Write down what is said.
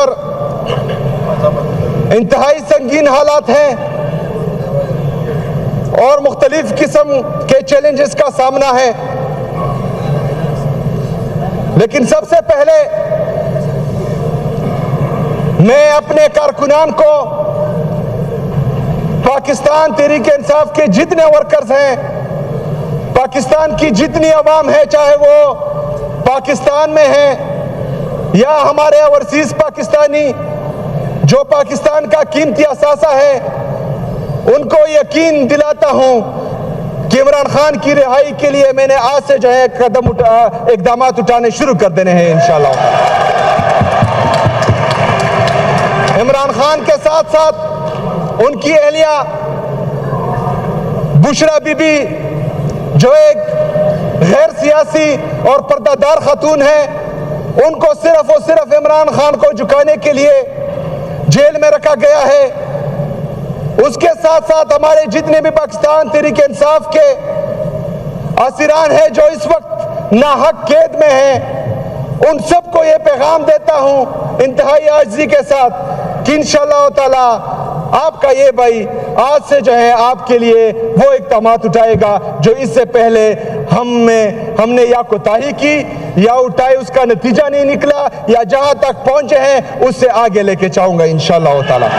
पर इंतहाई संगीन हालात हैं और मुख्तलिफ किस्म के चैलेंजेस का सामना है। लेकिन सबसे पहले मैं अपने कारकुनान को, पाकिस्तान तहरीक इंसाफ के जितने वर्कर्स हैं, पाकिस्तान की जितनी अवाम है, चाहे वो पाकिस्तान में है या हमारे ओवरसीज पाकिस्तानी जो पाकिस्तान का कीमती असासा है, उनको यकीन दिलाता हूं कि इमरान खान की रिहाई के लिए मैंने आज से जो है इकदाम उठाने शुरू कर देने हैं इंशाअल्लाह। इमरान खान के साथ साथ उनकी अहलिया बुशरा बीबी जो एक गैर सियासी और पर्दादार खातून है, उनको सिर्फ और सिर्फ इमरान खान को झुकाने के लिए जेल में रखा गया है। उसके साथ साथ हमारे जितने भी पाकिस्तान तहरीक इंसाफ के असीरान हैं जो इस वक्त नाहक कैद में हैं, उन सबको ये पैगाम देता हूं इंतहाई आजिज़ी के साथ कि इंशाअल्लाह ताला आपका ये भाई आज से जो है आपके लिए वो इक़दाम उठाएगा जो इससे पहले हमने या कोताही की या उठाई, उसका नतीजा नहीं निकला, या जहां तक पहुंचे हैं उससे आगे लेके जाऊंगा इंशाअल्लाह ताला।